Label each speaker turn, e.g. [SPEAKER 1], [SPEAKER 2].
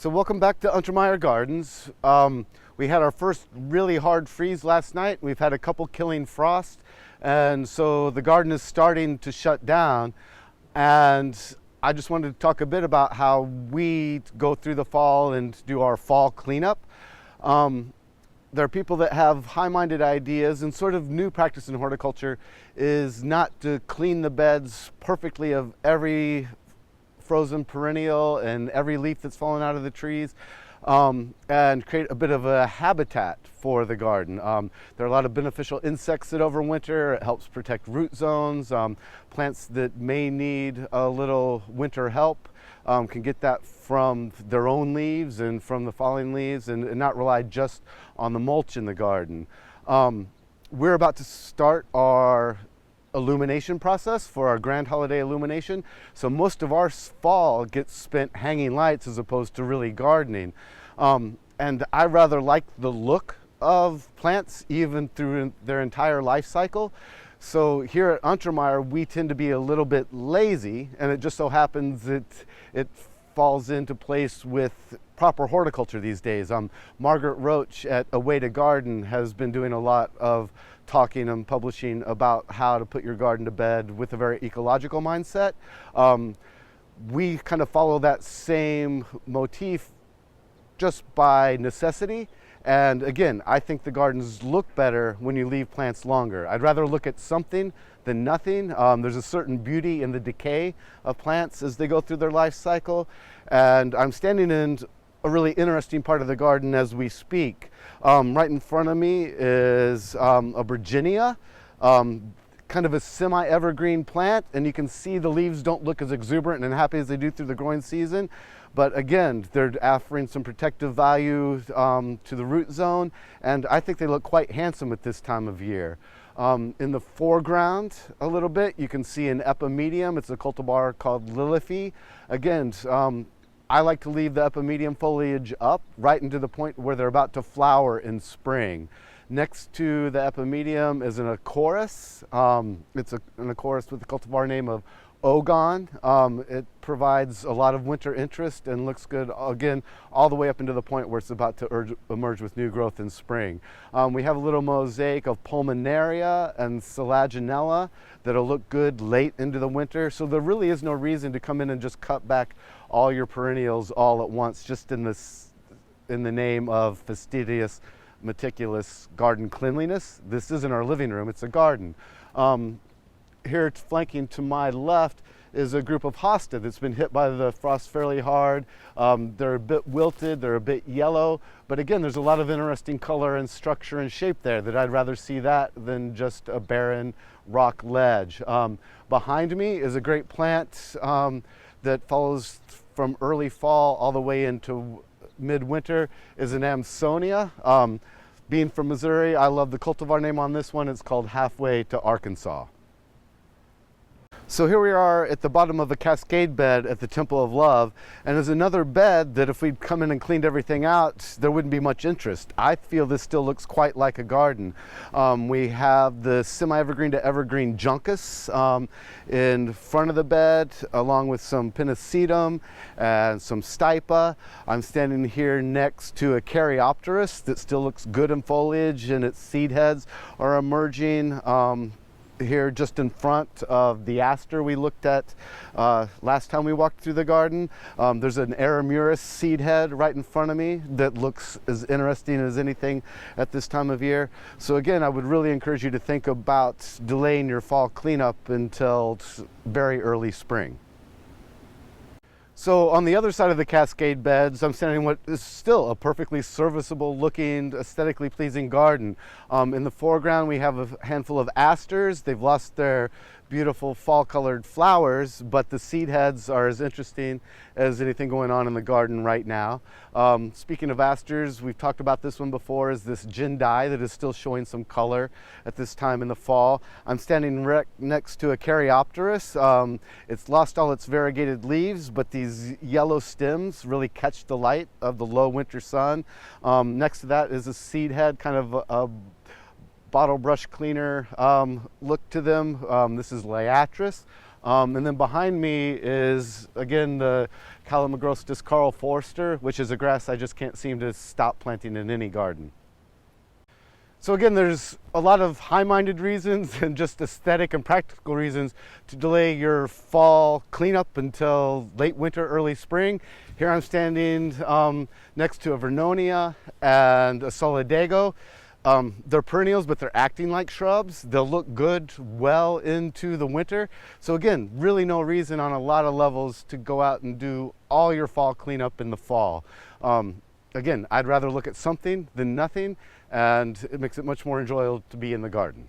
[SPEAKER 1] So welcome back to Untermyer Gardens. We had our first really hard freeze last night. We've had a couple killing frost, and so the garden is starting to shut down. And I just wanted to talk a bit about how we go through the fall and do our fall cleanup. There are people that have high-minded ideas, and sort of new practice in horticulture is not to clean the beds perfectly of every frozen perennial and every leaf that's fallen out of the trees, and create a bit of a habitat for the garden. There are a lot of beneficial insects that overwinter. It helps protect root zones. Plants that may need a little winter help can get that from their own leaves and from the falling leaves, and not rely just on the mulch in the garden. We're about to start our illumination process for our grand holiday illumination. So most of our fall gets spent hanging lights as opposed to really gardening. And I rather like the look of plants even through their entire life cycle. So here at Untermyer, we tend to be a little bit lazy, and it just so happens that it falls into place with proper horticulture these days. Margaret Roach at A Way to Garden has been doing a lot of talking and publishing about how to put your garden to bed with a very ecological mindset. We kind of follow that same motif just by necessity. And again, I think the gardens look better when you leave plants longer. I'd rather look at something than nothing. There's a certain beauty in the decay of plants as they go through their life cycle. And I'm standing in a really interesting part of the garden as we speak. Right in front of me is a Bergenia, kind of a semi-evergreen plant, and you can see the leaves don't look as exuberant and happy as they do through the growing season. But again, they're offering some protective value to the root zone, and I think they look quite handsome at this time of year. In the foreground a little bit, you can see an Epimedium. It's a cultivar called Lilafee. Again, I like to leave the Epimedium foliage up right into the point where they're about to flower in spring. Next to the Epimedium is an Acorus. It's an Acorus with the cultivar name of Ogon. It provides a lot of winter interest and looks good, again, all the way up into the point where it's about to emerge with new growth in spring. We have a little mosaic of Pulmonaria and Selaginella that'll look good late into the winter. So there really is no reason to come in and just cut back all your perennials all at once, just in the name of fastidious, meticulous garden cleanliness. This isn't our living room, it's a garden. Here flanking to my left is a group of Hosta that's been hit by the frost fairly hard. They're a bit wilted, they're a bit yellow, but again, there's a lot of interesting color and structure and shape there that I'd rather see that than just a barren rock ledge. Behind me is a great plant that follows from early fall all the way into midwinter, is an Amsonia. Being from Missouri, I love the cultivar name on this one. It's called Halfway to Arkansas. So here we are at the bottom of a cascade bed at the Temple of Love, and there's another bed that if we'd come in and cleaned everything out, there wouldn't be much interest. I feel this still looks quite like a garden. We have the semi-evergreen to evergreen Juncus in front of the bed, along with some Pennisetum and some Stipa. I'm standing here next to a Caryopteris that still looks good in foliage, and its seed heads are emerging. Here just in front of the Aster we looked at last time we walked through the garden. There's an Eremurus seed head right in front of me that looks as interesting as anything at this time of year. So again, I would really encourage you to think about delaying your fall cleanup until very early spring. So on the other side of the cascade beds, I'm standing in what is still a perfectly serviceable looking, aesthetically pleasing garden. In the foreground, we have a handful of asters. They've lost their beautiful fall colored flowers, but the seed heads are as interesting as anything going on in the garden right now. Speaking of asters, we've talked about this one before, is this Jindai that is still showing some color at this time in the fall. I'm standing next to a Caryopteris. It's lost all its variegated leaves, but these yellow stems really catch the light of the low winter sun. Next to that is a seed head, kind of a bottle brush cleaner look to them. This is Liatris. And then behind me is, again, the Calamagrostis Karl Foerster, which is a grass I just can't seem to stop planting in any garden. So again, there's a lot of high-minded reasons and just aesthetic and practical reasons to delay your fall cleanup until late winter, early spring. Here I'm standing next to a Vernonia and a Solidago. They're perennials, but they're acting like shrubs. They'll look good well into the winter. So again, really no reason on a lot of levels to go out and do all your fall cleanup in the fall. Again, I'd rather look at something than nothing, and it makes it much more enjoyable to be in the garden.